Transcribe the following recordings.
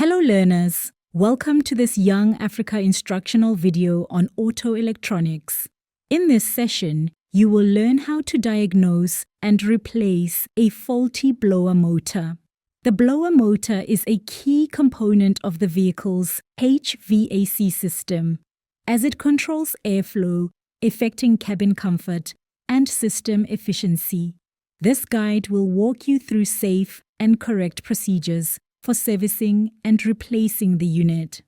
Hello learners, welcome to this Young Africa instructional video on auto electronics. In this session, you will learn how to diagnose and replace a faulty blower motor. The blower motor is a key component of the vehicle's HVAC system, as it controls airflow, affecting cabin comfort and system efficiency. This guide will walk you through safe and correct procedures for servicing and replacing the unit.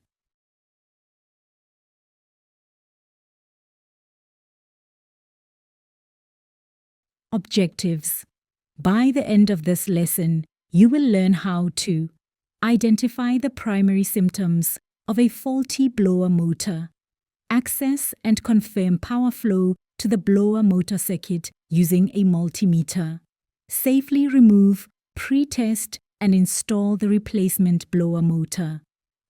Objectives. By the end of this lesson, you will learn how to identify the primary symptoms of a faulty blower motor, access and confirm power flow to the blower motor circuit using a multimeter, safely remove, pre-test, and install the replacement blower motor.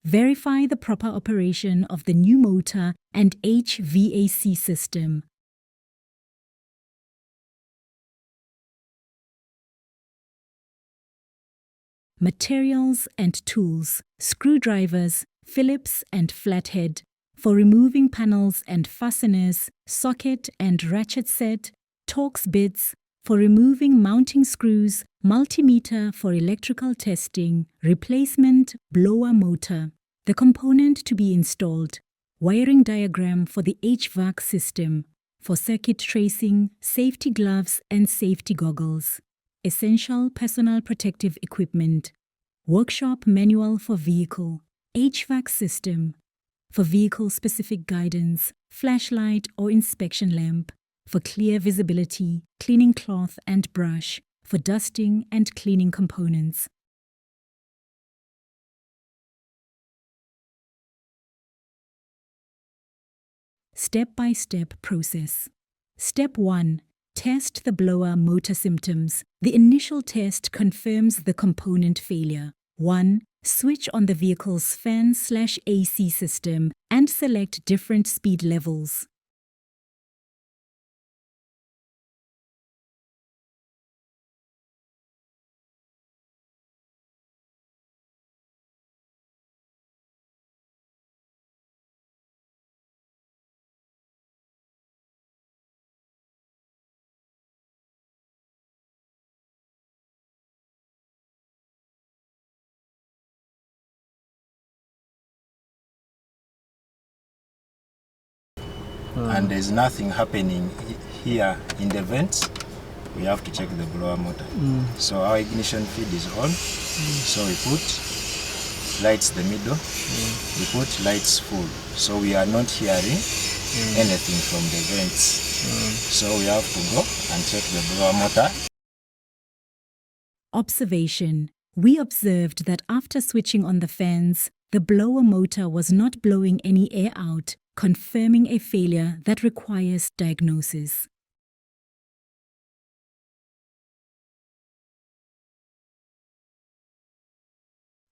Verify the proper operation of the new motor and HVAC system. Materials and tools: screwdrivers, Phillips and flathead for removing panels and fasteners, socket and ratchet set, Torx bits for removing mounting screws, multimeter for electrical testing, replacement blower motor. The component to be installed: wiring diagram for the HVAC system, for circuit tracing, safety gloves and safety goggles, essential personal protective equipment, workshop manual for vehicle, HVAC system, for vehicle-specific guidance, flashlight or inspection lamp, for clear visibility, cleaning cloth and brush, for dusting and cleaning components. Step-by-step process. Step 1. Test the blower motor symptoms. The initial test confirms the component failure. 1. Switch on the vehicle's fan/AC system and select different speed levels. And there's nothing happening here in the vents. We have to check the blower motor. So our ignition feed is on. So we put lights the middle, we put lights full. So we are not hearing anything from the vents. So we have to go and check the blower motor. Observation. We observed that after switching on the fans, the blower motor was not blowing any air out, confirming a failure that requires diagnosis.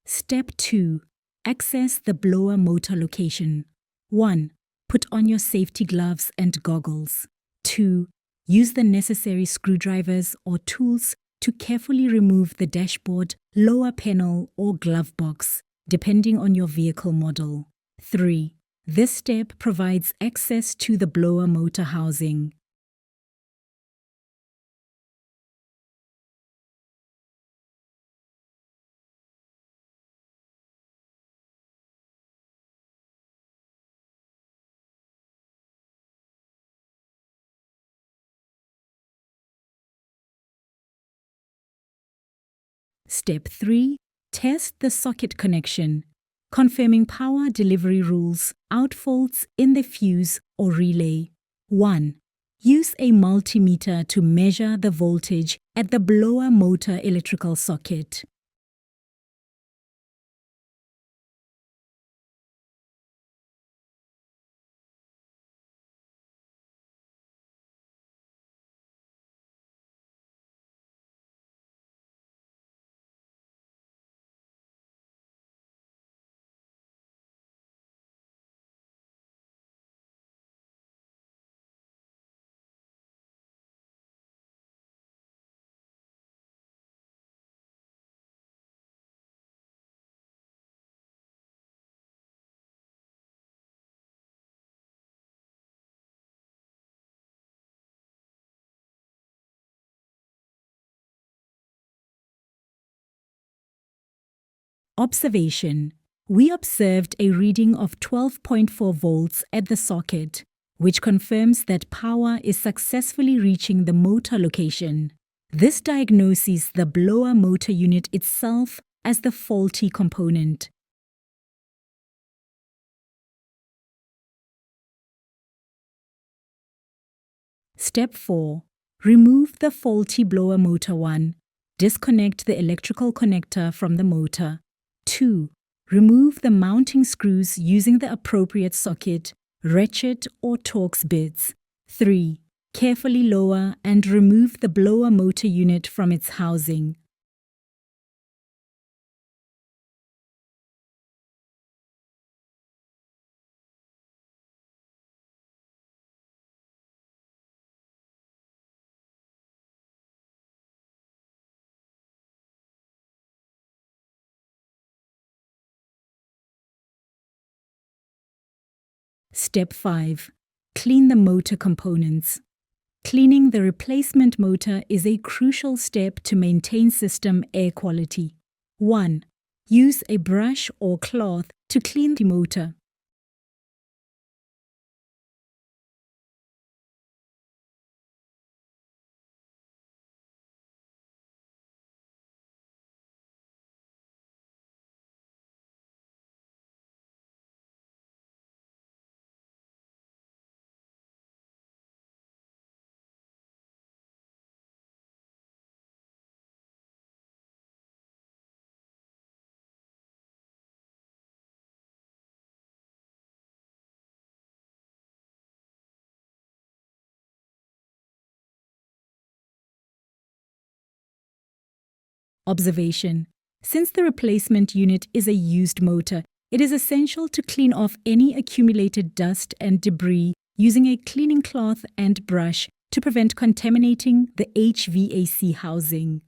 Step 2. Access the blower motor location. 1. Put on your safety gloves and goggles. 2. Use the necessary screwdrivers or tools to carefully remove the dashboard, lower panel or glove box, depending on your vehicle model. 3. This step provides access to the blower motor housing. Step 3. Test the socket connection, confirming power delivery rules, outfaults in the fuse or relay. 1. Use a multimeter to measure the voltage at the blower motor electrical socket. Observation. We observed a reading of 12.4 volts at the socket, which confirms that power is successfully reaching the motor location. This diagnoses the blower motor unit itself as the faulty component. Step 4. Remove the faulty blower motor 1. Disconnect the electrical connector from the motor. 2. Remove the mounting screws using the appropriate socket, ratchet or Torx bits. 3. Carefully lower and remove the blower motor unit from its housing. Step 5. Clean the motor components. Cleaning the replacement motor is a crucial step to maintain system air quality. 1. Use a brush or cloth to clean the motor. Observation. Since the replacement unit is a used motor, it is essential to clean off any accumulated dust and debris using a cleaning cloth and brush to prevent contaminating the HVAC housing.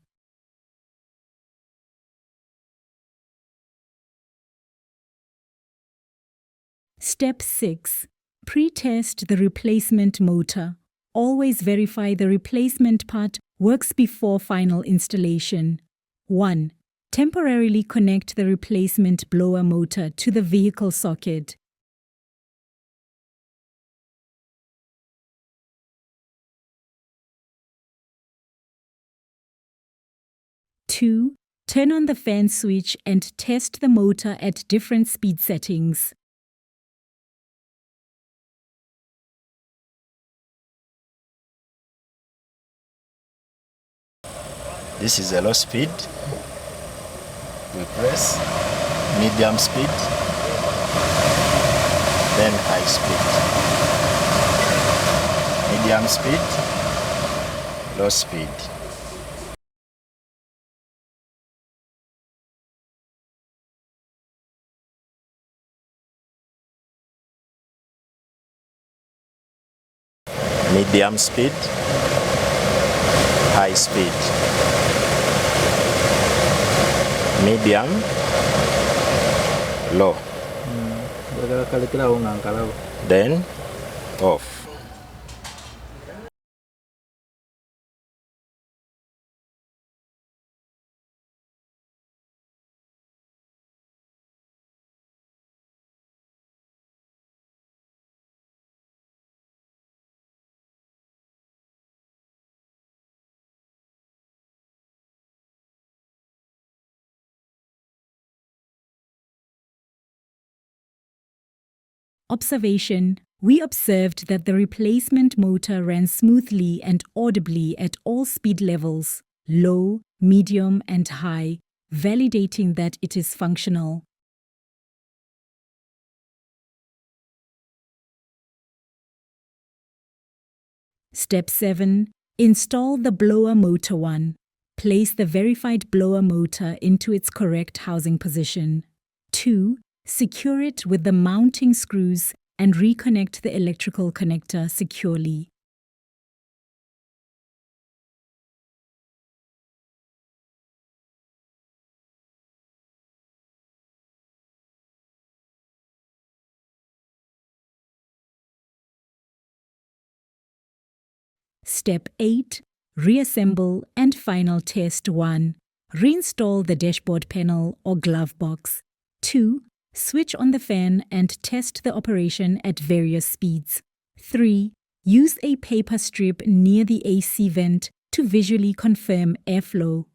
Step 6. Pre-test the replacement motor. Always verify the replacement part works before final installation. 1. Temporarily connect the replacement blower motor to the vehicle socket. 2. Turn on the fan switch and test the motor at different speed settings. This is a low speed. We press medium speed, then high speed. Medium speed, low speed. Medium speed, high speed. Medium, low. Then off. Observation. We observed that the replacement motor ran smoothly and audibly at all speed levels, low, medium, and high, validating that it is functional. Step 7. Install the blower motor 1. Place the verified blower motor into its correct housing position. 2. Secure it with the mounting screws and reconnect the electrical connector securely. Step 8. Reassemble and final test 1. Reinstall the dashboard panel or glove box. 2. Switch on the fan and test the operation at various speeds. 3. Use a paper strip near the AC vent to visually confirm airflow.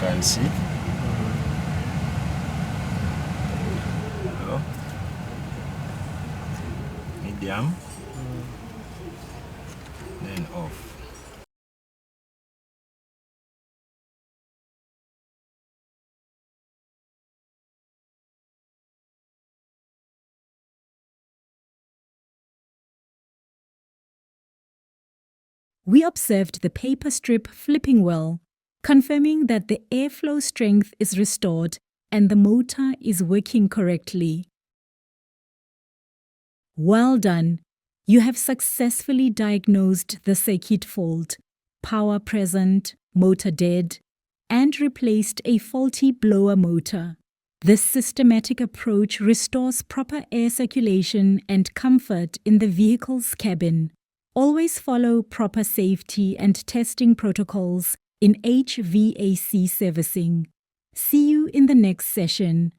You can see. Low, medium, then off. We observed the paper strip flipping well, confirming that the airflow strength is restored and the motor is working correctly. Well done! You have successfully diagnosed the circuit fault, power present, motor dead, and replaced a faulty blower motor. This systematic approach restores proper air circulation and comfort in the vehicle's cabin. Always follow proper safety and testing protocols in HVAC servicing. See you in the next session.